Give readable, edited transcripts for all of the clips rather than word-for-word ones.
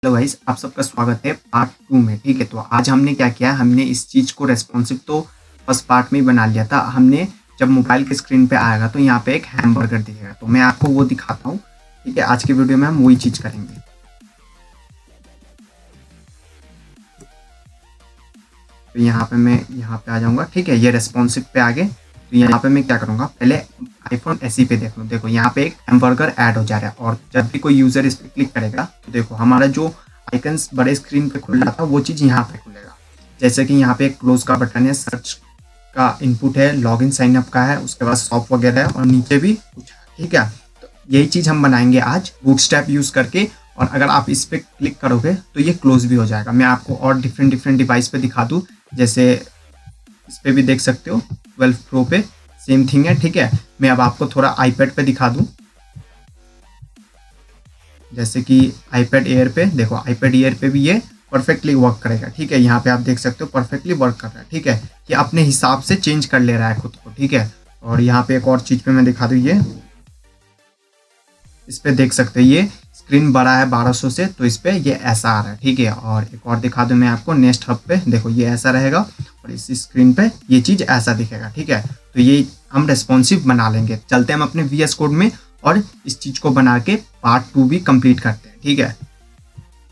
Hello guys, आप सबका स्वागत है पार्ट 2 में। ठीक है, तो आज हमने क्या किया, हमने इस चीज़ को रेस्पॉन्सिव तो फर्स्ट पार्ट में ही बना लिया था। हमने जब मोबाइल के स्क्रीन पे आएगा तो यहाँ पे एक हैमबर्गर दिखेगा, तो मैं आपको वो दिखाता हूँ। ठीक है, आज के वीडियो में हम वही चीज़ करेंगे। तो यहाँ पे मैं यहाँ पे आ जाऊँगा। ठीक है, ये रेस्पॉन्सिव पे आ गए। तो यहाँ पे मैं क्या करूँगा, पहले आईफोन एसई पे देख लो। देखो यहाँ पे एक हैमबर्गर ऐड हो जा रहा है, और जब भी कोई यूजर इस पर क्लिक करेगा तो देखो हमारा जो आइकन्स बड़े स्क्रीन पे खुल रहा था वो चीज़ यहाँ पे खुलेगा। जैसे कि यहाँ पे एक क्लोज का बटन है, सर्च का इनपुट है, लॉगिन साइन अप का है, उसके बाद शॉप वगैरह है, और नीचे भी कुछ है। ठीक है, तो यही चीज़ हम बनाएंगे आज बूटस्ट्रैप यूज़ करके। और अगर आप इस पर क्लिक करोगे तो ये क्लोज भी हो जाएगा। मैं आपको और डिफरेंट डिवाइस पे दिखा दूँ, जैसे इस पे भी देख सकते हो 12 प्रो पे सेम थिंग है। ठीक है, मैं अब आपको थोड़ा आईपैड पे दिखा दूं, जैसे कि आईपैड एयर पे देखो, आईपैड एयर पे भी ये परफेक्टली वर्क करेगा। ठीक है, यहाँ पे आप देख सकते हो परफेक्टली वर्क कर रहा है। ठीक है, कि अपने हिसाब से चेंज कर ले रहा है खुद को। ठीक है, और यहाँ पे एक और चीज पे मैं दिखा दूं, ये इस पे देख सकते हैं ये स्क्रीन बड़ा है 1200 से, तो इस पे ये ऐसा आ रहा है। ठीक है, और एक और दिखा दूं मैं आपको, नेक्स्ट हब पे देखो ये ऐसा रहेगा, और इस स्क्रीन पे ये चीज ऐसा दिखेगा। ठीक है, तो ये हम रेस्पॉन्सिव बना लेंगे। चलते हैं हम अपने VS कोड में और इस चीज को बना के पार्ट 2 भी कंप्लीट करते हैं। ठीक है,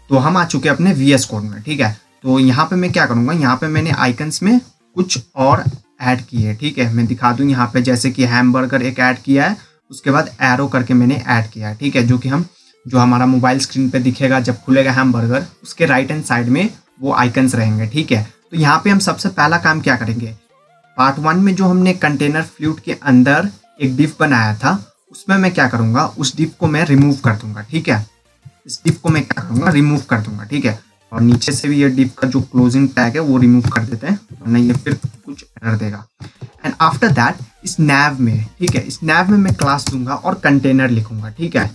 तो हम आ चुके हैं अपने VS कोड में। ठीक है, तो यहाँ पे मैं क्या करूँगा, यहाँ पे मैंने आइकन्स में कुछ और ऐड किए। ठीक है, मैं दिखा दूँ यहाँ पे, जैसे कि हैमबर्गर एक ऐड किया है, उसके बाद एरो करके मैंने ऐड किया है। ठीक है, जो हमारा मोबाइल स्क्रीन पे दिखेगा जब खुलेगा हैमबर्गर, उसके राइट हैंड साइड में वो आइकन्स रहेंगे। ठीक है, तो यहाँ पे हम सबसे पहला काम क्या करेंगे, पार्ट 1 में जो हमने कंटेनर फ्लूइड के अंदर एक डिव बनाया था, उसमें मैं क्या करूँगा, उस डिव को मैं रिमूव कर दूंगा। ठीक है, इस डिव को मैं क्या करूँगा, रिमूव कर दूंगा। ठीक है, और नीचे से भी ये डिव का जो क्लोजिंग टैग है वो रिमूव कर देते हैं, वरना ये फिर कुछ एरर देगा। एंड आफ्टर दैट इस नैव में, ठीक है, इस नैव में मैं क्लास दूंगा और कंटेनर लिखूंगा। ठीक है,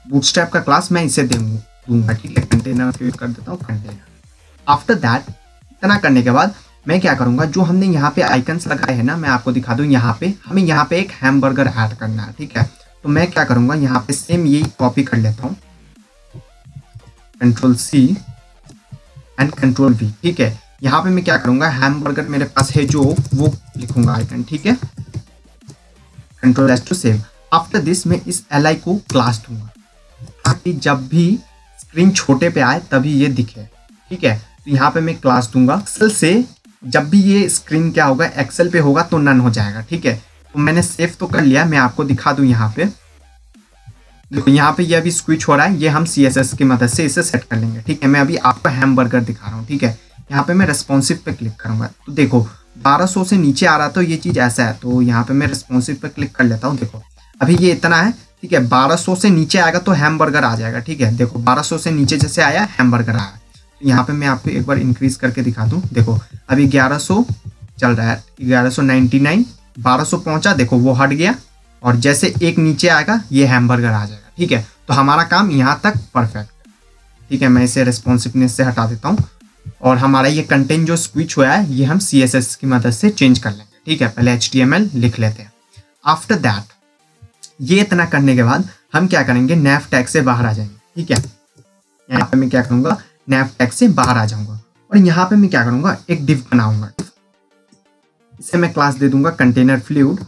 बूटस्ट्रैप का क्लास मैं इसे दूंगा। ठीक है, कंटेनर क्रिएट कर देता हूँ, कंटेनर। आफ्टर दैट इतना करने के बाद मैं क्या करूंगा, जो हमने यहाँ पे आइकन्स लगाए हैं ना, मैं आपको दिखा दूं, यहाँ पे हमें यहाँ पे एक हैमबर्गर ऐड करना है। ठीक है, तो मैं क्या करूंगा, यहाँ पे सेम यही कॉपी कर लेता हूँ, Ctrl+C एंड Ctrl+V। ठीक है, यहाँ पे मैं क्या करूंगा, हैमबर्गर मेरे पास है जो, वो लिखूंगा आइकन। ठीक है, Ctrl+S to save. After this मैं इस li को क्लास दूंगा, ताकि जब भी स्क्रीन छोटे पे आए तभी ये दिखे। ठीक है, तो यहाँ पे मैं क्लास दूंगा एक्सेल से, जब भी ये स्क्रीन क्या होगा, एक्सेल पे होगा तो नन हो जाएगा। ठीक है, तो मैंने सेव तो कर लिया, मैं आपको दिखा दूं। यहाँ पे देखो, यहाँ पे ये अभी स्विच हो रहा है, ये हम CSS की मदद से इसे सेट कर लेंगे। ठीक है, मैं अभी आपको हैमबर्गर दिखा रहा हूँ। ठीक है, यहाँ पे मैं रेस्पॉन्सिव पे क्लिक करूंगा, तो देखो 1200 से नीचे आ रहा, तो ये चीज ऐसा है। तो यहाँ पे मैं रेस्पॉन्सिव पे क्लिक कर लेता हूँ। देखो अभी ये इतना है। ठीक है, 1200 से नीचे आएगा तो हैमबर्गर आ जाएगा। ठीक है, देखो 1200 से नीचे जैसे आया, हैमबर्गर आया। तो यहाँ पे मैं आपको एक बार इंक्रीज करके दिखा दूँ। देखो अभी 1100 चल रहा है, 1199, 1200 पहुंचा, देखो वो हट गया, और जैसे एक नीचे आएगा ये हैमबर्गर आ जाएगा। ठीक है, तो हमारा काम यहाँ तक परफेक्ट। ठीक है, मैं इसे रेस्पॉन्सिवनेस से हटा देता हूँ, और हमारा ये कंटेंट जो स्विच हुआ है ये हम CSS की मदद से चेंज कर लेंगे। ठीक है, पहले HTML लिख लेते हैं। आफ्टर दैट ये इतना करने के बाद हम क्या करेंगे, नैव टैग से बाहर आ जाएंगे। ठीक है, यहाँ पे मैं क्या करूँगा, नैव टैग से बाहर आ जाऊंगा, और यहाँ पे मैं क्या करूँगा, एक डिव बनाऊंगा। इसे मैं क्लास दे दूंगा कंटेनर फ्लूइड।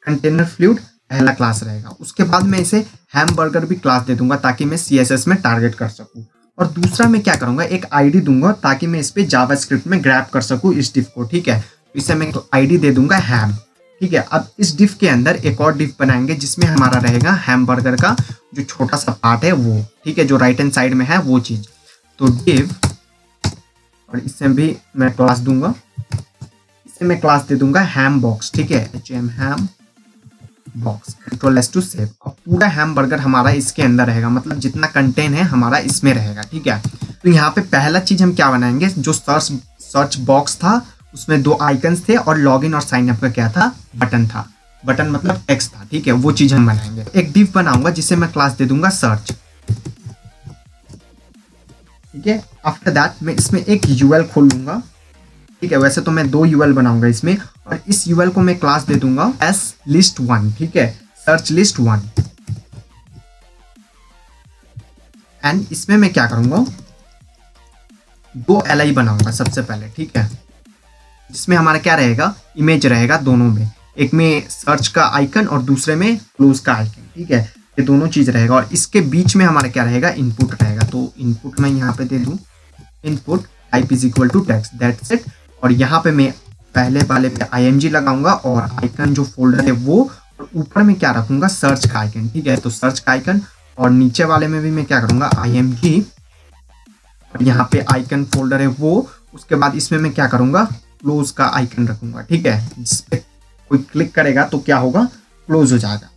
कंटेनर फ्लूइड पहला क्लास रहेगा, उसके बाद मैं इसे हैमबर्गर भी क्लास दे दूंगा, ताकि मैं CSS में टारगेट कर सकूं। और दूसरा मैं क्या करूंगा, एक ID दूंगा, ताकि मैं इस पे जावास्क्रिप्ट में ग्रैब कर सकूं इस डिव को। ठीक है, इसे मैं ID दे दूंगा हैम। ठीक है, अब इस डिव के अंदर एक और डिव बनाएंगे, जिसमें हमारा रहेगा हैमबर्गर का जो छोटा सा पार्ट है वो। ठीक है, जो राइट हैंड साइड में है वो चीज। तो डिव, और इससे भी मैं क्लास दूंगा, इसे मैं क्लास दे दूंगा हैम बॉक्स। ठीक है, HM ham box, Ctrl+S to save. और पूरा हैमबर्गर हमारा इसके अंदर रहेगा, मतलब जितना कंटेंट है हमारा इसमें रहेगा। ठीक है, तो यहाँ पे पहला चीज हम क्या बनाएंगे, जो सर्च बॉक्स था उसमें 2 आइकन्स थे, और लॉगिन और साइन अप का क्या था, बटन था। बटन मतलब टेक्स्ट था। ठीक है, वो चीज हम बनाएंगे। एक डिव बनाऊंगा जिसे मैं क्लास दे दूंगा सर्च। ठीक है, आफ्टर दैट मैं इसमें एक UL खोल लूंगा। ठीक है, वैसे तो मैं 2 UL बनाऊंगा इसमें, और इस यूएल को मैं क्लास दे दूंगा एस लिस्ट 1, ठीक है, सर्च लिस्ट 1। एंड इसमें मैं क्या करूंगा, 2 LI बनाऊंगा सबसे पहले, ठीक है, जिसमें हमारा क्या रहेगा, इमेज रहेगा दोनों में, एक में सर्च का आइकन और दूसरे में क्लोज का आइकन, ठीक है, ये दोनों चीज रहेगा। और इसके बीच में हमारा क्या रहेगा, इनपुट रहेगा। तो इनपुट मैं यहाँ पे दे दूं, input type is equal to text, that's it. और यहाँ पे मैं पहले वाले पे img लगाऊंगा और आइकन जो फोल्डर है वो, और ऊपर में क्या रखूंगा, सर्च का आइकन, ठीक है, तो सर्च का आइकन। और नीचे वाले में भी मैं क्या करूंगा, img, और यहाँ पे आइकन फोल्डर है वो, उसके बाद इसमें मैं क्या करूंगा, क्लोज का आइकन रखूंगा, ठीक है, जिसपे कोई क्लिक करेगा तो क्या होगा, क्लोज हो जाएगा।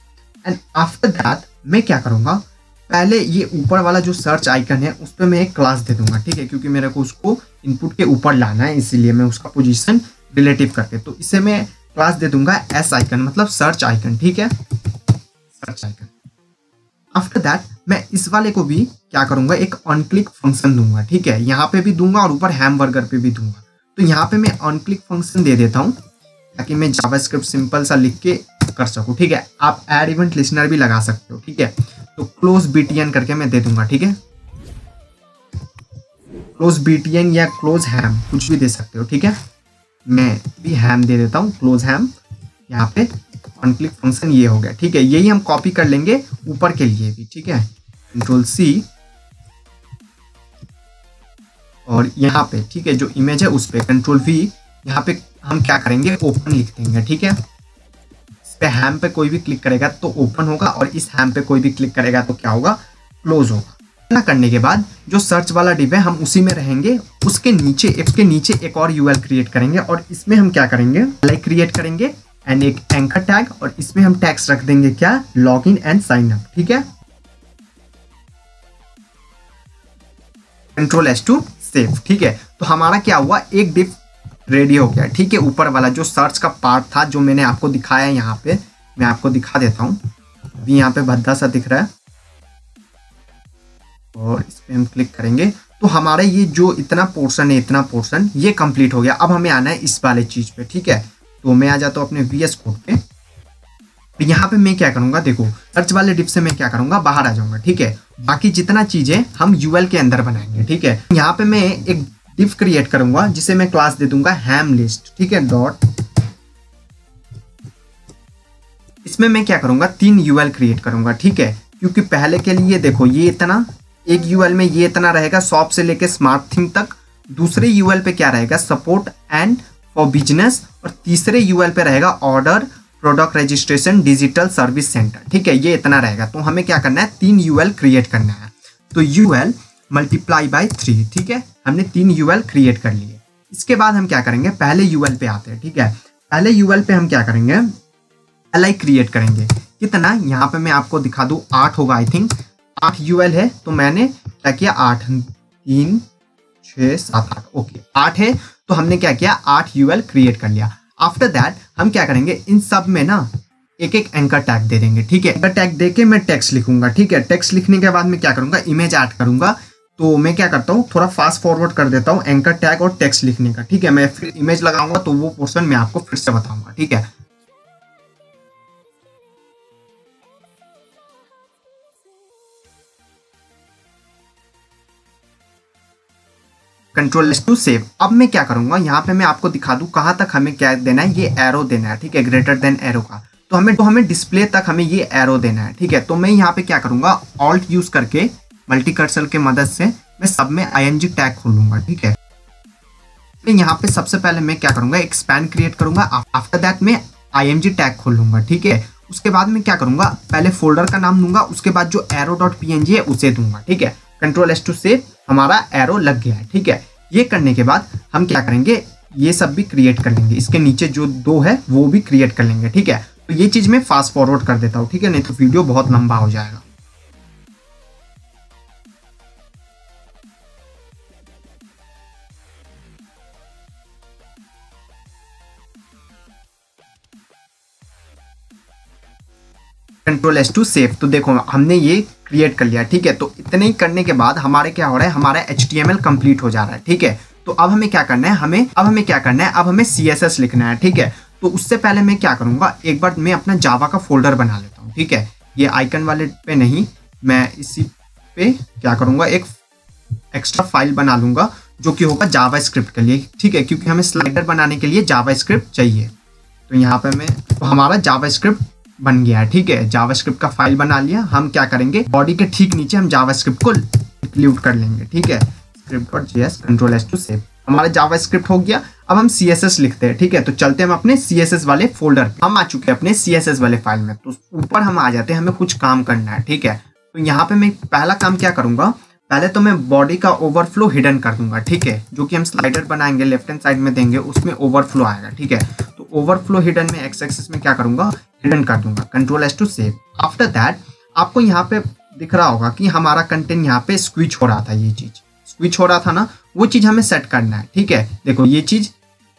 एंड आफ्टर दैट मैं क्या करूंगा, पहले ये ऊपर वाला जो सर्च आइकन है उस पर मैं एक क्लास दे दूंगा, ठीक है, क्योंकि मेरे को उसको इनपुट के ऊपर लाना है, इसीलिए मैं उसका पोजीशन रिलेटिव करके, तो इसे मैं क्लास दे दूंगा एस आइकन, मतलब सर्च आइकन, ठीक है, सर्च आइकन। आफ्टर दैट मैं इस वाले को भी क्या करूंगा, एक ऑन क्लिक फंक्शन दूंगा, ठीक है, यहाँ पे भी दूंगा और ऊपर हैमबर्गर पे भी दूंगा। तो यहाँ पे मैं ऑन क्लिक फंक्शन दे देता हूँ ताकि मैं जावास्क्रिप्ट सिंपल सा लिख के कर सकूँ, ठीक है। आप ऐड इवेंट लिसनर भी लगा सकते हो, ठीक है। तो क्लोज BTN करके मैं दे दूंगा, ठीक है, क्लोज BTN या क्लोज हैम कुछ भी दे सकते हो, ठीक है। मैं भी हैम दे देता हूँ, क्लोज हैम। यहाँ पे ऑन क्लिक फंक्शन ये हो गया, ठीक है। यही हम कॉपी कर लेंगे ऊपर के लिए भी, ठीक है, Ctrl+C, और यहाँ पे ठीक है जो इमेज है उस पे Ctrl+V। यहाँ पे हम क्या करेंगे, ओपन लिख देंगे, ठीक है। इस पे हैम पे कोई भी क्लिक करेगा तो ओपन होगा, और इस हैम पे कोई भी क्लिक करेगा तो क्या होगा, क्लोज होगा। इतना करने के बाद जो सर्च वाला डिव है हम उसी में रहेंगे, उसके नीचे एक और यूएल क्रिएट करेंगे, और इसमें हम क्या करेंगे, लाइक क्रिएट करेंगे एंड एक एंकर टैग, और इसमें हम टैग्स रख देंगे क्या, log in and sign up, ठीक है। Ctrl+S टू सेव, ठीक है। तो हमारा क्या हुआ, एक डिव रेडी हो गया, ठीक है। ऊपर वाला जो सर्च का पार्ट था जो मैंने आपको दिखाया, यहाँ पे मैं आपको दिखा देता हूँ। अभी यहाँ पे भद्दा सा दिख रहा है, और इस पे हम क्लिक करेंगे तो हमारा ये जो इतना पोर्शन है, इतना पोर्शन ये कंप्लीट हो गया। अब हमें आना है इस वाले चीज पे, ठीक है। तो मैं आ जाता हूँ अपने VS कोड पे। यहाँ पे मैं क्या करूंगा, देखो सर्च वाले डिव से मैं क्या करूंगा, बाहर आ जाऊंगा, ठीक है। बाकी जितना चीजें हम यूएल के अंदर बनाएंगे, ठीक है। यहाँ पे मैं एक डिव क्रिएट करूंगा जिसे मैं क्लास दे दूंगा हैम लिस्ट, ठीक है, डॉट। इसमें मैं क्या करूंगा, 3 यूएल क्रिएट करूंगा, ठीक है, क्योंकि पहले के लिए देखो ये इतना, एक यूएल में ये इतना रहेगा शॉप से लेके स्मार्ट थीम तक। दूसरे यूएल पे क्या रहेगा, सपोर्ट एंड फॉर बिजनेस, और तीसरे यूएल पे रहेगा order, product registration, digital service centre, ठीक है, ये इतना रहेगा। तो हमें क्या करना है, 3 यूएल क्रिएट करना है। तो यूएल मल्टीप्लाई बाय 3, ठीक है, हमने 3 यूएल क्रिएट कर लिए। इसके बाद हम क्या करेंगे, पहले यूएल पे आते हैं, ठीक है। पहले यूएल पे हम क्या करेंगे, LI क्रिएट करेंगे। कितना, यहाँ पे मैं आपको दिखा दूं, 8 होगा, आई थिंक 8 यूएल है। तो मैंने क्या किया, 8 3 6 7 8, ओके 8 है। तो हमने क्या किया, 8 यूएल क्रिएट कर लिया। आफ्टर दैट हम क्या करेंगे, इन सब में ना एक एंकर टैग दे देंगे, ठीक है। एंकर टैग देके मैं टेक्स्ट लिखूंगा, ठीक है। टेक्स्ट लिखने के बाद मैं क्या करूंगा, इमेज ऐड करूंगा। तो मैं क्या करता हूँ, थोड़ा फास्ट फॉरवर्ड कर देता हूँ एंकर टैग और टेक्स्ट लिखने का, ठीक है। मैं फिर इमेज लगाऊंगा तो वो पोर्शन मैं आपको फिर से बताऊंगा, ठीक है। Ctrl+S to save. अब मैं क्या करूंगा, यहाँ पे मैं आपको दिखा दूं कहाँ तक हमें क्या देना है, ये एरो देना है, ठीक है, ग्रेटर देन एरो का। तो हमें डिस्प्ले तक हमें ये एरो देना है, ठीक है। तो मैं यहाँ पे क्या करूंगा, ऑल्ट यूज करके मल्टी कर्सर के मदद से मैं सब में img टैग खोलूंगा, ठीक है। मैं यहाँ पे सबसे पहले मैं क्या करूंगा, एक स्पैन क्रिएट करूंगा। आफ्टर दैट मैं img टैग खोलूंगा, ठीक है। उसके बाद मैं क्या करूंगा, पहले फोल्डर का नाम दूंगा, उसके बाद जो arrow.png है उसे दूंगा, ठीक है। Ctrl+S टू सेव, हमारा एरो लग गया है, ठीक है। ये करने के बाद हम क्या करेंगे, ये सब भी क्रिएट कर लेंगे, इसके नीचे जो 2 है वो भी क्रिएट कर लेंगे, ठीक है। तो ये चीज मैं फास्ट फॉरवर्ड कर देता हूँ, ठीक है, नहीं तो वीडियो बहुत लंबा हो जाएगा। Ctrl+S to save. तो देखो हमने ये क्रिएट कर लिया, ठीक है। तो इतने ही करने के बाद हमारे क्या हो रहा है, हमारा HTML कंप्लीट हो जा रहा है, ठीक है। तो अब हमें क्या करना है, अब हमें CSS लिखना है, ठीक है। तो उससे पहले मैं क्या करूँगा, एक बार मैं अपना जावा का फोल्डर बना लेता हूँ, ठीक है। ये आइकन वाले पे नहीं, मैं इसी पे क्या करूँगा, एक एक्स्ट्रा फाइल बना लूँगा जो कि होगा जावा स्क्रिप्ट के लिए, ठीक है, क्योंकि हमें स्लाइडर बनाने के लिए जावा स्क्रिप्ट चाहिए। तो यहाँ पे तो हमारा जावा स्क्रिप्ट बन गया है, ठीक है। जावा स्क्रिप्ट का फाइल बना लिया। हम क्या करेंगे, बॉडी के ठीक नीचे हम जावा स्क्रिप्ट को इंक्लूड कर लेंगे, ठीक है। script.js Ctrl+S टू सेव, हमारा जावा स्क्रिप्ट हो गया। अब हम CSS लिखते हैं, ठीक है। तो चलते हैं हम अपने CSS वाले फोल्डर, हम आ चुके हैं अपने CSS वाले फाइल में। तो ऊपर हम आ जाते हैं, हमें कुछ काम करना है, ठीक है। तो यहाँ पे मैं पहला काम क्या करूंगा, पहले तो मैं बॉडी का ओवरफ्लो हिडन कर दूंगा, ठीक है। जो कि हम स्लाइडर बनाएंगे लेफ्ट हैंड साइड में देंगे, उसमें ओवरफ्लो आएगा, ठीक है। तो ओवरफ्लो हिडन में एक्स एक्सिस में क्या करूंगा, हिडन कर दूंगा, Ctrl+S to save. After that आपको यहाँ पे दिख रहा होगा कि हमारा कंटेंट यहाँ पे स्विच हो रहा था, ये चीज स्विच हो रहा था ना, वो चीज हमें सेट करना है, ठीक है। देखो ये चीज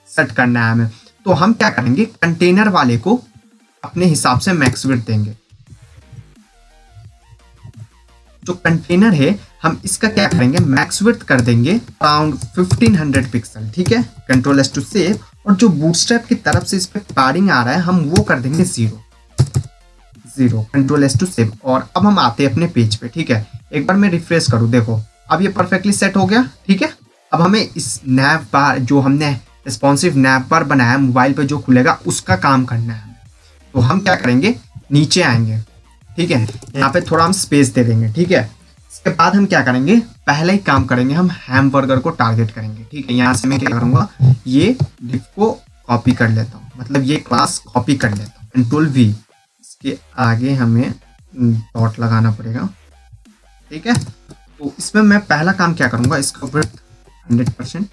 सेट करना है हमें। तो हम क्या करेंगे, कंटेनर वाले को अपने हिसाब से मैक्स विड्थ देंगे। जो कंटेनर है हम इसका क्या करेंगे, मैक्स विड्थ कर देंगे अराउंड 1500 पिक्सल, ठीक है। Ctrl+S to save. और जो बूटस्ट्रैप की तरफ से इस पे पैडिंग आ रहा है, हम वो कर देंगे 0, Ctrl+S टू सेव। और अब हम आते हैं अपने पेज पे, ठीक है। एक बार मैं रिफ्रेश करूं, देखो अब ये परफेक्टली सेट हो गया, ठीक है। अब हमें इस नैव बार, जो हमने रिस्पॉन्सिव नैव बार बनाया मोबाइल पे जो खुलेगा, उसका काम करना है। तो हम क्या करेंगे, नीचे आएंगे, ठीक है। यहाँ पे थोड़ा हम स्पेस दे देंगे, ठीक है। इसके बाद हम क्या करेंगे, पहले ही काम करेंगे, हम हैमबर्गर को टारगेट करेंगे, ठीक है। यहाँ से मैं क्या करूँगा, ये डिफ को कॉपी कर लेता हूँ, मतलब ये क्लास कॉपी कर लेता हूँ, Ctrl+V। इसके आगे हमें डॉट लगाना पड़ेगा, ठीक है। तो इसमें मैं पहला काम क्या करूँगा, इसका विड्थ 100%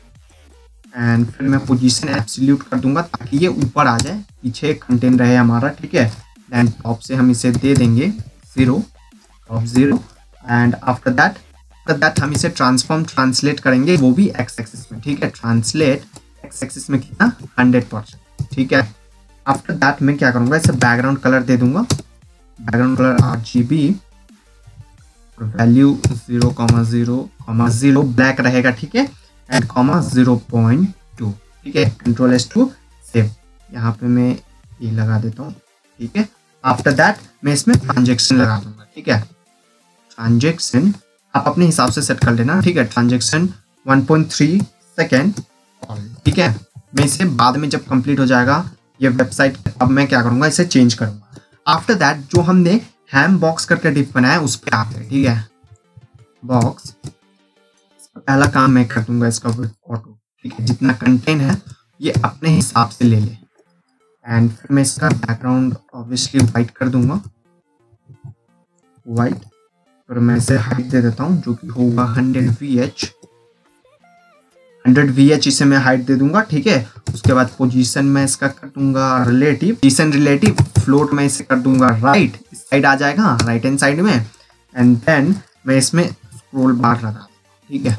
एंड फिर मैं पोजीशन एब्सोल्यूट कर दूंगा ताकि ये ऊपर आ जाए, पीछे कंटेंट रहे हमारा, ठीक है। देन टॉप से हम इसे दे देंगे 0, टॉप 0 एंड आफ्टर दैट हम इसे ट्रांसलेट करेंगे, वो भी एक्स एक्सिस में, ठीक है। ट्रांसलेट एक्स एक्सिस में कितना, 100%, ठीक है। आफ्टर दैट मैं क्या करूँगा, इसे बैकग्राउंड कलर दे दूंगा, background colour RGB, value 0,0,0 black रहेगा, ठीक है, एंड कॉमा 0.2, ठीक है। Ctrl+S to save. यहाँ पे मैं ये लगा देता हूँ, ठीक है। आफ्टर दैट मैं इसमें ट्रांजेक्शन लगा दूंगा, ठीक है। ट्रांजेक्शन आप अपने हिसाब से सेट कर लेना, ठीक है। ट्रांजेक्शन 1.3 सेकेंड, ठीक है। मैं इसे बाद में जब कंप्लीट हो जाएगा ये वेबसाइट, अब मैं क्या करूँगा, इसे चेंज करूँगा। आफ्टर दैट जो हमने हैम बॉक्स करके डिप बनाया उस पर आते हैं, ठीक है। बॉक्स पहला काम मैं कर दूंगा, इसका ऑटो, ठीक है। जितना कंटेंट है ये अपने हिसाब से ले ले एंड फिर मैं इसका बैकग्राउंड ऑब्वियसली वाइट कर दूंगा, वाइट। फिर मैं इसे हाइट दे देता हूँ जो कि होगा 100 VH इसे मैं हाइट दे दूंगा, ठीक है। उसके बाद पोजीशन में इसका कर दूंगा रिलेटिव फ्लोट में इसे कर दूंगा राइट, इस साइड आ जाएगा, राइट हैंड साइड में। एंड देन मैं इसमें स्क्रॉल बार लगा दूंगा, ठीक है।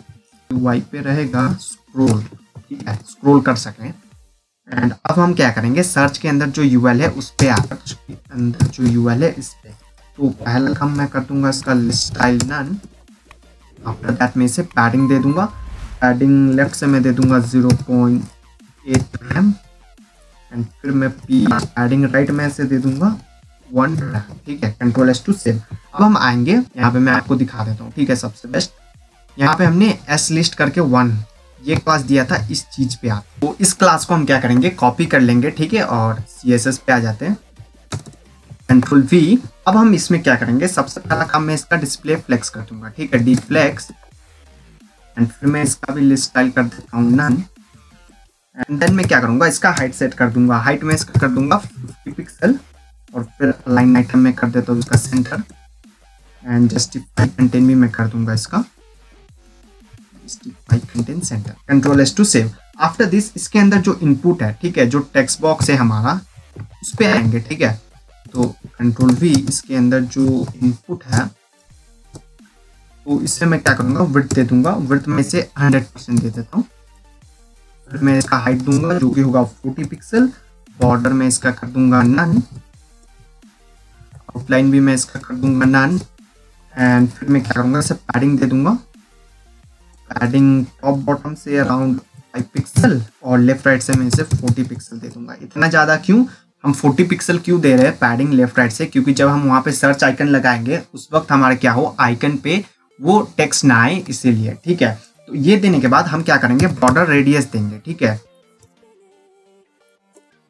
UI पे रहेगा स्क्रॉल, ठीक है, स्क्रॉल कर सकें। एंड अब हम क्या करेंगे, सर्च के अंदर जो URL है उस पे सर्च के अंदर जो URL है इस पे, तो पहला काम मैं कर दूंगा इसका स्टाइल नन। आफ्टर दैट मैं इसे पैडिंग दे दूंगा, पैडिंग लेफ्ट से मैं दे दूंगा 0.8 mm एंड फिर मैं पैडिंग राइट में से दे दूंगा 1 mm, ठीक है। Ctrl+S to save. अब हम आएंगे यहाँ पे, मैं आपको दिखा देता हूँ, ठीक है। सबसे बेस्ट यहाँ पे हमने S लिस्ट करके 1 ये क्लास दिया था, इस चीज पे आप, तो इस क्लास को हम क्या करेंगे, कॉपी कर लेंगे, ठीक है। और CSS पे आ जाते हैं, Ctrl+V। अब हम इसमें क्या करेंगे, सबसे पहला काम मैं इसका डिस्प्ले फ्लेक्स कर दूंगा, ठीक है, डिफ्लेक्स। एंड फिर मैं इसका भी लिस्ट स्टाइल कर देता हूँ नन। एंड देन मैं क्या करूंगा, इसका हाइट सेट कर दूंगा, हाइट में इसका कर दूंगा 50 पिक्सल। और फिर लाइन आइटम में कर देता हूँ इसका सेंटर एंड जस्टिफाई कंटेंट भी मैं कर दूंगा इसका justify content center, Ctrl+S to save. After this इसके अंदर जो इनपुट है, ठीक है, जो टेक्स्ट बॉक्स है हमारा उस पे आएंगे, ठीक है। तो Ctrl+V इसके अंदर जो इनपुट है, तो इससे मैं क्या करूंगा, विड्थ दे दूंगा, विड्थ में इसे 100% दे देता हूँ। फिर मैं इसका हाइट दूंगा जो कि होगा 40 पिक्सल। बॉर्डर में इसका कर दूंगा नन, आउटलाइन भी मैं इसका कर दूंगा नन। एंड फिर मैं क्या करूंगा, इसे पैडिंग दे दूंगा, पैडिंग टॉप बॉटम से अराउंड 5 पिक्सल और लेफ्ट राइट से मैं इसे 40 पिक्सल दे दूंगा। इतना ज़्यादा क्यों, हम 40 पिक्सल क्यों दे रहे हैं पैडिंग लेफ्ट राइट से, क्योंकि जब हम वहाँ पे सर्च आइकन लगाएंगे उस वक्त हमारा क्या हो, आइकन पे वो टेक्स्ट ना आए, इसीलिए। ठीक है, तो ये देने के बाद हम क्या करेंगे, बॉर्डर रेडियस देंगे। ठीक है,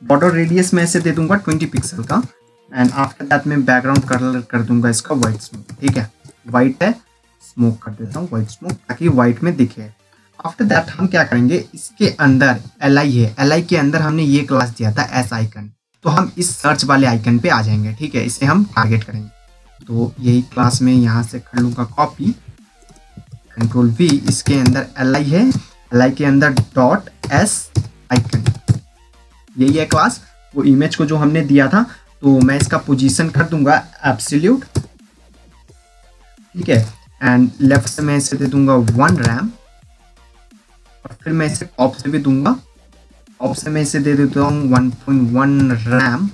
बॉर्डर रेडियस में ऐसे दे दूंगा 20 पिक्सल का। एंड आफ्टर दैट मैं बैकग्राउंड कलर कर दूंगा इसका व्हाइट स्मोक। ठीक है, व्हाइट है, स्मोक कर देता हूँ व्हाइट स्मोक, ताकि व्हाइट में दिखे। आफ्टर दैट हम क्या करेंगे, इसके अंदर li है, li के अंदर हमने ये क्लास दिया था एस आइकन, तो हम इस सर्च वाले आइकन पे आ जाएंगे। ठीक है, इसे हम टारगेट करेंगे। तो यही क्लास में यहाँ से कर लूंगा कॉपी, कंट्रोल V, इसके अंदर li है, li के अंदर डॉट एस आइकन, यही है क्लास, वो इमेज को जो हमने दिया था। तो मैं इसका पोजीशन कर दूंगा एब्सोल्यूट। ठीक है, एंड लेफ्ट से मैं इसे दे दूंगा 1 रैम, और फिर मैं इसे टॉप से भी दूंगा, टॉप से मैं इसे दे देता हूँ 1.1 रैम।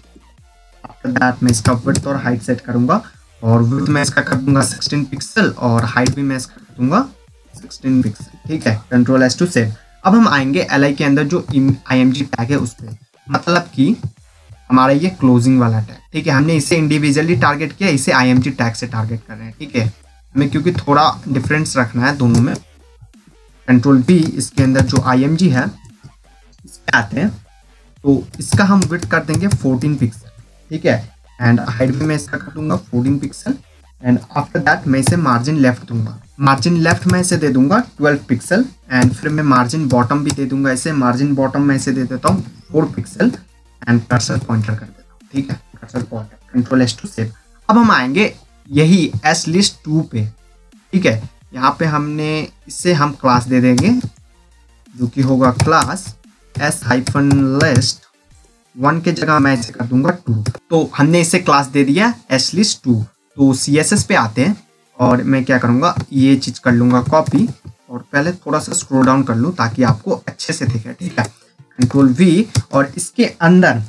आफ्टर दैट मैं इसका विड्थ और हाइट सेट करूंगा, और विड्थ मैं इसका कर दूंगा 16 पिक्सल और हाइट भी मैं इसका कर दूंगा 16 पिक्सल। ठीक है, कंट्रोल S टू सेव। अब हम आएंगे li के अंदर जो img टैग है उस पर, मतलब कि हमारा ये क्लोजिंग वाला टैग। ठीक है, हमने इसे इंडिविजुअली टारगेट किया, इसे img टैग से टारगेट कर रहे हैं। ठीक है, हमें क्योंकि थोड़ा डिफरेंस रखना है दोनों में। कंट्रोल V, इसके अंदर जो img है इस पे आते हैं, तो इसका हम विड्थ कर देंगे 14 पिक्सल। ठीक है, एंड हाइट भी मैं इसका कर दूंगा 14 पिक्सल। एंड आफ्टर दैट मैं इसे मार्जिन लेफ्ट दूंगा, मार्जिन लेफ्ट में इसे दे दूंगा 12 पिक्सल। एंड फिर मैं मार्जिन बॉटम भी दे दूंगा, इसे मार्जिन बॉटम में इसे दे देता हूँ 4 पिक्सल एंड कर्सर पॉइंटर कर देता हूँ। ठीक है, cursor pointer, control S to save. अब हम आएंगे यही slist2 पे। ठीक है, यहाँ पे हमने इससे हम क्लास दे देंगे जो कि होगा क्लास s-list1 के जगह मैं इसे कर दूंगा 2। तो हमने इसे क्लास दे दिया slist2। तो CSS पे आते हैं, और मैं क्या करूंगा, ये चीज कर लूंगा कॉपी, और पहले थोड़ा सा स्क्रॉल डाउन कर लूं ताकि आपको अच्छे से दिखे। ठीक है, कंट्रोल V, और इसके अंदर,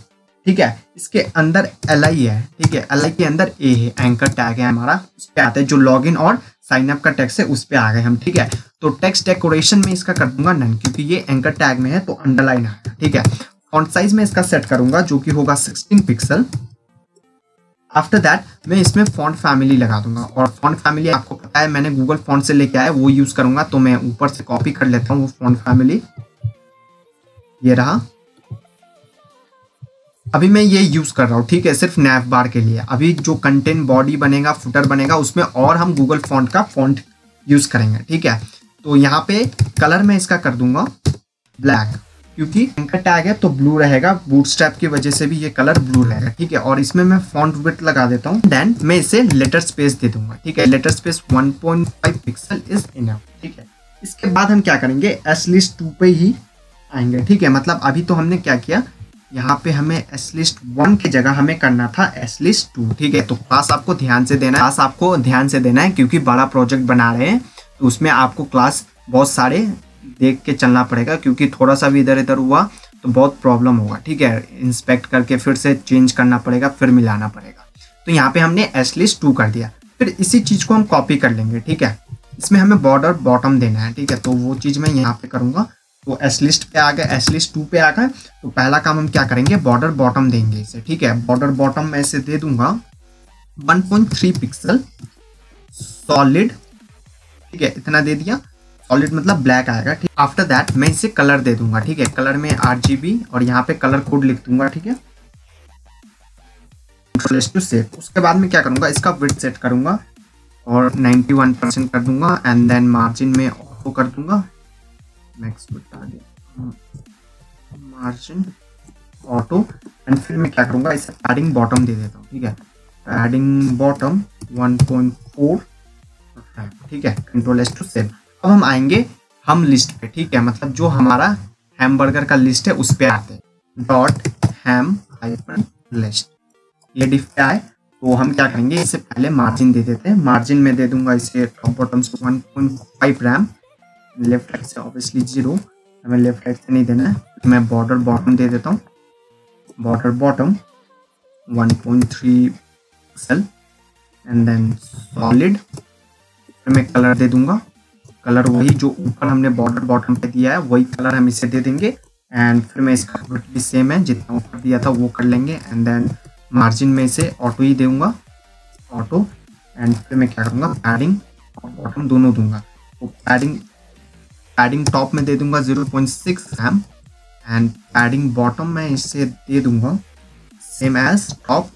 ठीक है, इसके अंदर li है। ठीक है, li के अंदर a है, एंकर टैग है हमारा, उस पे आते हैं जो लॉगिन और साइन अप का टेक्स्ट है, उस पे आ गए हम। ठीक है, तो टेक्स्ट डेकोरेशन में इसका कर दूंगा नन, क्योंकि ये एंकर टैग में है तो अंडरलाइन आएगा। ठीक है, फॉन्ट साइज में इसका सेट करूंगा जो कि होगा 16 पिक्सल। आफ्टर दैट मैं इसमें फॉन्ट फैमिली लगा दूंगा, और फॉन्ट फैमिली आपको पता है मैंने गूगल फॉन्ट से लेके आया, वो यूज करूंगा। तो मैं ऊपर से कॉपी कर लेता हूँ वो फॉन्ट फैमिली, ये रहा। अभी मैं ये यूज कर रहा हूँ। ठीक है, सिर्फ नैव बार के लिए। अभी जो कंटेंट बॉडी बनेगा, फुटर बनेगा, उसमें और हम गूगल फॉन्ट का फॉन्ट यूज करेंगे। ठीक है, तो यहाँ पे कलर में इसका कर दूंगा ब्लैक, क्योंकि एंकर टैग है तो ब्लू रहेगा, बूटस्ट्रैप की वजह से भी ये कलर ब्लू रहेगा। ठीक है, और इसमें मैं फॉन्ट विड्थ लगा देता हूँ। देन मैं इसे लेटर स्पेस दे दूंगा। ठीक है, letter space 1.5 pixel is enough. ठीक है, इसके बाद हम क्या करेंगे, slist2 पे ही आएंगे। ठीक है, मतलब अभी तो हमने क्या किया, यहाँ पे हमें slist1 की जगह हमें करना था slist2। ठीक है, तो क्लास आपको ध्यान से देना है, क्लास आपको ध्यान से देना है, क्योंकि बड़ा प्रोजेक्ट बना रहे हैं तो उसमें आपको क्लास बहुत सारे देख के चलना पड़ेगा, क्योंकि थोड़ा सा भी इधर इधर हुआ तो बहुत प्रॉब्लम होगा। ठीक है, इंस्पेक्ट करके फिर से चेंज करना पड़ेगा, फिर मिलाना पड़ेगा। तो यहाँ पे हमने slist2 कर दिया, फिर इसी चीज को हम कॉपी कर लेंगे। ठीक है, इसमें हमें बॉर्डर बॉटम देना है। ठीक है, तो वो चीज मैं यहाँ पे करूंगा। तो slist पे आ गए, slist2 पे आ गए, तो पहला काम हम क्या करेंगे, बॉर्डर बॉटम देंगे इसे। ठीक है, बॉर्डर बॉटम में इसे दे दूंगा 1.3 पिक्सल सॉलिड। ठीक है, इतना दे दिया, सॉलिड मतलब ब्लैक आएगा। ठीक, आफ्टर दैट मैं इसे कलर दे दूंगा। ठीक है, कलर में RGB, और यहाँ पे कलर कोड लिख दूंगा। ठीक है, कंट्रोल S टू सेव। उसके बाद में क्या करूंगा, इसका विड्थ सेट करूंगा और 91% कर दूंगा, एंड देन मार्जिन में ऑटो कर दूंगा, मैक्स विड्थ आ गया, मार्जिन ऑटो। एंड फिर मैं क्या करूंगा, इसे पैडिंग बॉटम दे देता हूँ। ठीक है, पैडिंग बॉटम 1.4। ठीक है, कंट्रोल S टू सेव। अब हम आएंगे हम लिस्ट पे। ठीक है, मतलब जो हमारा हैमबर्गर का लिस्ट है उस पे आते हैं, डॉट हैम हाइफन लिस्ट। ये डिफ पे आए तो हम क्या करेंगे, इससे पहले मार्जिन दे देते हैं। मार्जिन में दे दूंगा इसे टॉप बॉटम से 1.5 रैम, लेफ्ट राइट से ऑब्वियसली 0, हमें लेफ्ट राइट से नहीं देना है। तो मैं बॉर्डर बॉटम दे देता हूँ, border bottom 1.3 pixel, and then solid. फिर मैं कलर दे दूंगा कलर वही जो ऊपर हमने बॉर्डर बॉटम पे दिया है वही कलर हम इसे दे देंगे। एंड फिर मैं इसका भी सेम है, जितना ऊपर दिया था वो कर लेंगे। एंड देन मार्जिन में इसे ऑटो ही दूंगा, ऑटो। एंड फिर मैं क्या करूँगा, पैडिंग और बॉटम दोनों दूंगा। तो पैडिंग टॉप में दे दूंगा 0.6 एम एंड पैडिंग बॉटम में इसे दे दूंगा सेम एज टॉप।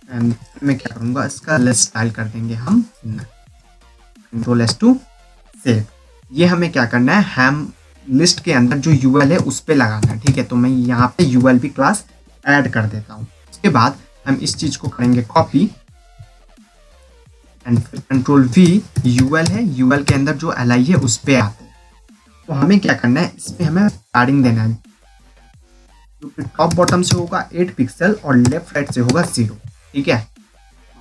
एंड फिर मैं क्या करूँगा, इसका लेस स्टाइल कर देंगे हम, कंट्रोल एस टू सेव। ये हमें क्या करना है, हैम लिस्ट के अंदर जो यूएल है उस पे लगाना है, ठीक है। तो मैं यहाँ पे यूएल भी क्लास ऐड कर देता हूँ। उसके बाद हम इस चीज को करेंगे कॉपी एंड फिर कंट्रोल वी, यूएल है, यूएल के अंदर जो एल आई है उस पे आते हैं। तो हमें क्या करना है, इस पे हमें पैडिंग देना है, जो कि टॉप बॉटम से होगा 8 पिक्सल और लेफ्ट राइट से होगा 0, ठीक है।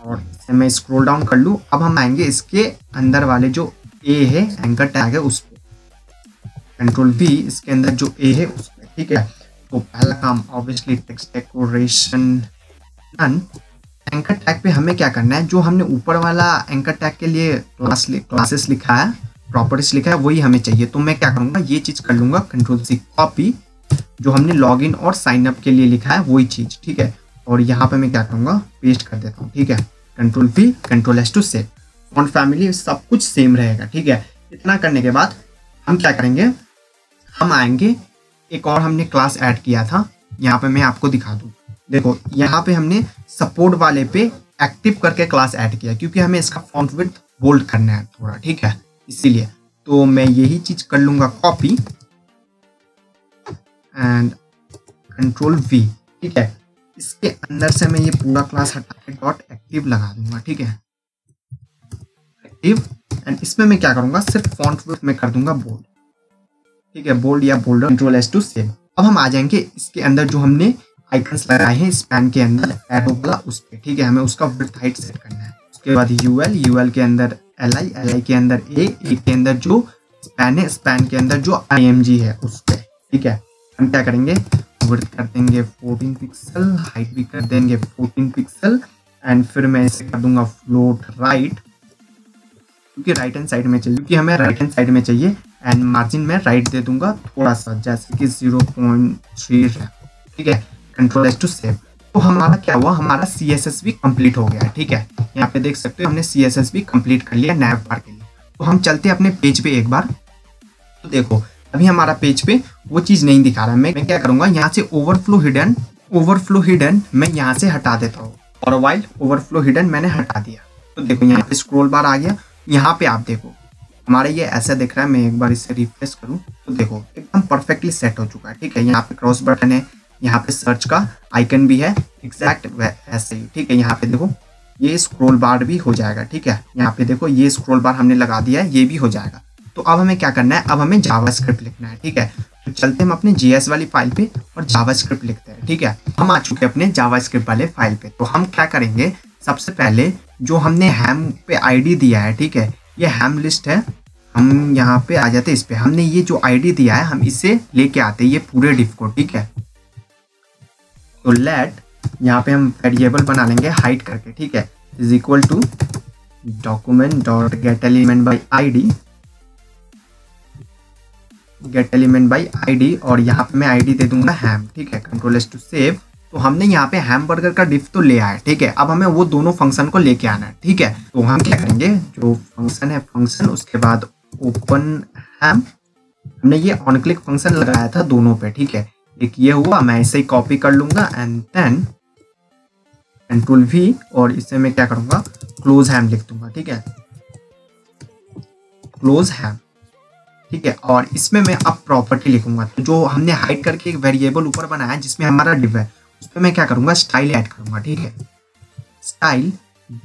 और इसे मैं स्क्रॉल डाउन कर लूँ। अब हम आएंगे इसके अंदर वाले जो ए है, एंकर टैग है उस पे, कंट्रोल वी, इसके अंदर जो ए है उस पे, ठीक है। तो पहला काम obviously text decoration none. Anchor tag पे हमें क्या करना है, जो हमने ऊपर वाला एंकर टैग के लिए क्लासेस लिखा है, प्रॉपर्टीज लिखा है, वही हमें चाहिए। तो मैं क्या करूँगा, ये चीज कर लूंगा, कंट्रोल सी कॉपी, जो हमने लॉगिन और साइन अप के लिए लिखा है वही चीज, ठीक है। और यहाँ पे मैं क्या करूँगा, पेस्ट कर देता हूँ, ठीक है। Control V, control S to save. Font family सब कुछ सेम रहेगा, ठीक है। इतना करने के बाद हम क्या करेंगे, हम आएंगे, एक और हमने क्लास ऐड किया था, यहाँ पे मैं आपको दिखा दूँ। देखो यहाँ पे हमने सपोर्ट वाले पे एक्टिव करके क्लास ऐड किया, क्योंकि हमें इसका फॉन्ट विड्थ बोल्ड करना है थोड़ा, ठीक है, इसीलिए। तो मैं यही चीज कर लूंगा कॉपी एंड कंट्रोल वी, ठीक है। इसके अंदर से मैं ये पूरा क्लास हटा के डॉट एक्टिव लगा दूंगा, ठीक है, एक्टिव। एंड इसमें मैं क्या करूंगा, सिर्फ फॉन्ट विड्थ में कर दूंगा बोल्ड, ठीक है, बोल्ड या bolder, control S to save. अब हम आ जाएंगे इसके अंदर जो हमने आइकन्स लगाए हैं स्पैन के अंदर एरो वाला उस पे, ठीक है। हमें उसका विड्थ हाइट सेट करना है। उसके बाद यूएल, यूएल के अंदर एलआई, एलआई के अंदर ए के अंदर जो स्पैन है, स्पैन के अंदर जो आईएमजी है उस पे, ठीक है। हम क्या करेंगे, विड्थ कर देंगे 14 पिक्सल, हाइट भी कर देंगे 14 पिक्सल। एंड फिर मैं इसे कर दूंगा फ्लोट राइट, क्योंकि राइट हैंड साइड में चाहिए, क्योंकि हमें राइट हैंड साइड में चाहिए। एंड मार्जिन में राइट दे दूंगा थोड़ा सा, जैसे कि 0.3, ठीक है। Control S to save. तो हमारा क्या हुआ, हमारा CSS भी कंप्लीट हो गया है, ठीक है। यहाँ पे देख सकते हो हमने CSS भी कंप्लीट कर लिया नैव बार के लिए। तो हम चलते हैं अपने पेज पे एक बार। तो देखो अभी हमारा पेज पे वो चीज नहीं दिखा रहा है। मैं क्या करूंगा, यहाँ से ओवरफ्लो हिडन मैं यहाँ से हटा देता हूँ, और वाइल ओवरफ्लो हिडन मैंने हटा दिया। तो देखो यहाँ पे स्क्रॉल बार आ गया। यहाँ पे आप देखो हमारा ये ऐसा दिख रहा है। मैं एक बार इसे रिफ्रेश करूँ तो देखो एकदम परफेक्टली सेट हो चुका है, ठीक है। यहाँ पे क्रॉस बटन है, यहाँ पे सर्च का आइकन भी है, एग्जैक्ट ऐसे ही, ठीक है। यहाँ पे देखो ये स्क्रॉल बार भी हो जाएगा, ठीक है। यहाँ पे देखो ये स्क्रॉल बार हमने लगा दिया है, ये भी हो जाएगा। तो अब हमें क्या करना है, अब हमें जावास्क्रिप्ट लिखना है, ठीक है। तो चलते हम अपने JS वाली फाइल पे और जावास्क्रिप्ट लिखते हैं, ठीक है। हम आ चुके हैं अपने जावास्क्रिप्ट वाले फाइल पे। तो हम क्या करेंगे, सबसे पहले जो हमने हैम पे आईडी दिया है, ठीक है, ये हैम लिस्ट है। हम यहाँ पे आ जाते हैं, इस पे हमने ये जो आईडी दिया है हम इसे लेके आते हैं ये पूरे डिफ को, ठीक है। तो लेट यहाँ पे हम वेरिएबल बना लेंगे हाइड करके, ठीक है, is equal to document dot get element by ID, get element by ID. और यहाँ पे मैं आईडी दे दूंगा हैम, ठीक है। Control S to save. तो हमने यहाँ पे हैमबर्गर का डिफ तो ले आया, ठीक है। अब हमें वो दोनों फंक्शन को लेके आना है, ठीक है। तो हम क्या करेंगे, जो फंक्शन है फंक्शन, उसके बाद ओपन हैम, हमने ये ऑन क्लिक फंक्शन लगाया था दोनों पे, ठीक है। एक ये हुआ, मैं इसे ही कॉपी कर लूंगा एंड देन कंट्रोल वी, और इसे मैं क्या करूंगा, क्लोज हैम लिख दूंगा, ठीक है, क्लोज हैम, ठीक है। और इसमें मैं अब प्रॉपर्टी लिखूंगा। तो जो हमने हाइड करके एक वेरिएबल ऊपर बनाया है जिसमें हमारा डिव है, उस पर मैं क्या करूंगा, स्टाइल ऐड करूंगा, ठीक है। स्टाइल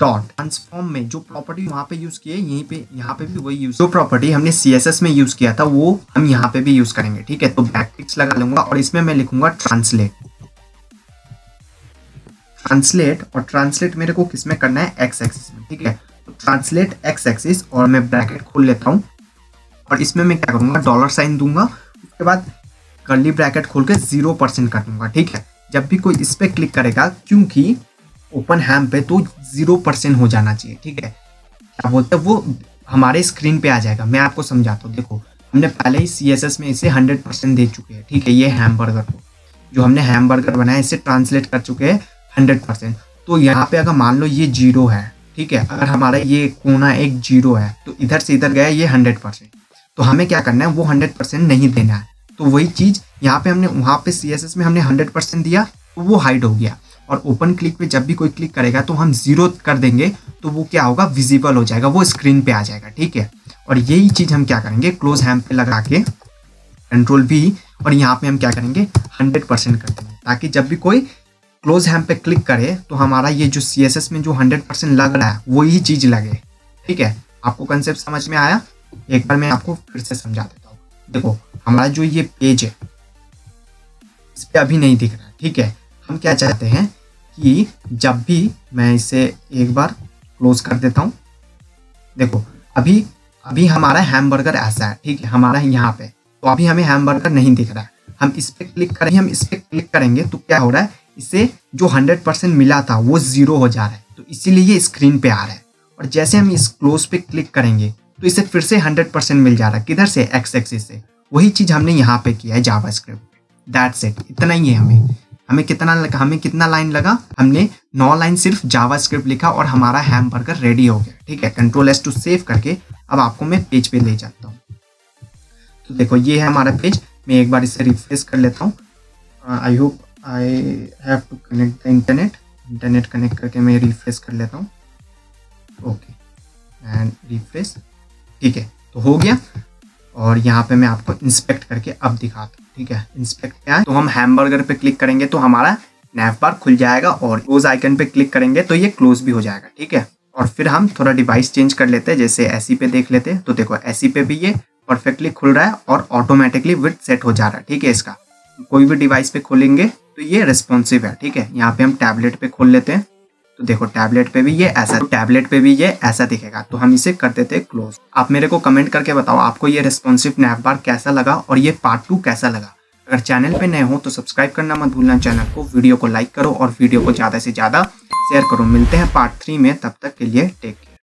डॉट ट्रांसफॉर्म में जो प्रॉपर्टी वहां पे यूज किए, यहीं पे यहाँ पे भी वही यूज, जो प्रॉपर्टी हमने CSS में यूज किया था वो हम यहाँ पे भी यूज करेंगे, ठीक है। तो बैकटिक्स लगा लूंगा और इसमें मैं लिखूंगा ट्रांसलेट, ट्रांसलेट। और ट्रांसलेट मेरे को किसमें करना है, एक्स एक्सिस में, ठीक है। तो ट्रांसलेट एक्स एक्सिस, और मैं ब्रैकेट खोल लेता हूँ और इसमें मैं क्या करूंगा, $साइन दूंगा। उसके बाद कर्ली ब्रैकेट खोल के 0% कर दूंगा, ठीक है। जब भी कोई इस पे क्लिक करेगा, क्योंकि ओपन हैम पे तो 0% हो जाना चाहिए, ठीक है। क्या बोलते हैं वो, हमारे स्क्रीन पे आ जाएगा। मैं आपको समझाता हूँ। देखो हमने पहले ही CSS में इसे 100% दे चुके हैं, ठीक है। ये हैमबर्गर को जो हमने हैमबर्गर बनाया इसे ट्रांसलेट कर चुके हैं 100%। तो यहाँ पे अगर मान लो ये 0 है, ठीक है, अगर हमारा ये कोना एक 0 है तो इधर से इधर गया ये 100%। तो हमें क्या करना है, वो 100% नहीं देना है। तो वही चीज़ यहाँ पे हमने वहाँ पे CSS में हमने 100% दिया तो वो हाइड हो गया। और ओपन क्लिक पे जब भी कोई क्लिक करेगा तो हम 0 कर देंगे तो वो क्या होगा, विजिबल हो जाएगा, वो स्क्रीन पे आ जाएगा, ठीक है। और यही चीज़ हम क्या करेंगे, क्लोज हैम पे लगा के Ctrl+V और यहाँ पे हम क्या करेंगे 100% कर देंगे, ताकि जब भी कोई क्लोज हैम पे क्लिक करे तो हमारा ये जो CSS में जो 100% लग रहा है वही चीज़ लगे, ठीक है। आपको कंसेप्ट समझ में आया? एक बार मैं आपको फिर से समझा देता हूँ। देखो हमारा जो ये पेज है इस पे अभी नहीं दिख रहा है, ठीक है। हम क्या चाहते हैं कि जब भी मैं इसे एक बार क्लोज कर देता हूँ, देखो अभी हमारा हैमबर्गर ऐसा है, ठीक है, हमारा यहाँ पे। तो अभी हमें हैमबर्गर नहीं दिख रहा है। हम इस पे क्लिक करेंगे, हम इस पे क्लिक करेंगे तो क्या हो रहा है, इसे जो 100% मिला था वो 0 हो जा रहा है, तो इसीलिए ये स्क्रीन पे आ रहा है। और जैसे हम इस क्लोज पे क्लिक करेंगे तो इसे फिर से 100% मिल जा रहा है। किधर से, एक्स एक्सिस से। वही चीज़ हमने यहाँ पे किया है जावास्क्रिप्ट। दैट्स इट, इतना ही है। हमें कितना लाइन लगा, हमने 9 लाइन सिर्फ जावास्क्रिप्ट लिखा और हमारा हैमबर्गर रेडी हो गया, ठीक है। Ctrl+S टू सेव करके अब आपको मैं पेज पे ले जाता हूँ। तो देखो ये है हमारा पेज। मैं एक बार इसे रिफ्रेश कर लेता हूँ। I hope I have to connect the internet connect करके मैं रिफ्रेश कर लेता हूँ। ओके एंड रिफ्रेश, ठीक है, तो हो गया। और यहाँ पे मैं आपको इंस्पेक्ट करके अब दिखाता हूँ, ठीक है। इंस्पेक्ट क्या है, तो हम हैमबर्गर पे क्लिक करेंगे तो हमारा नैव बार खुल जाएगा और क्लोज आइकन पे क्लिक करेंगे तो ये क्लोज भी हो जाएगा, ठीक है। और फिर हम थोड़ा डिवाइस चेंज कर लेते हैं, जैसे ऐसी पे देख लेते हैं। तो देखो ऐसी पे भी ये परफेक्टली खुल रहा है और ऑटोमेटिकली विड्थ सेट हो जा रहा है, ठीक है। इसका कोई भी डिवाइस पे खोलेंगे तो ये रिस्पॉन्सिव है, ठीक है। यहाँ पे हम टैबलेट पे खोल लेते हैं तो देखो टैबलेट पे भी ये ऐसा दिखेगा। तो हम इसे कर देते हैं क्लोज। आप मेरे को कमेंट करके बताओ आपको ये रिस्पॉन्सिव नैव बार कैसा लगा और ये पार्ट 2 कैसा लगा। अगर चैनल पे नए हो तो सब्सक्राइब करना मत भूलना चैनल को, वीडियो को लाइक करो और वीडियो को ज़्यादा से ज़्यादा शेयर करो। मिलते हैं पार्ट 3 में, तब तक के लिए टेक केयर।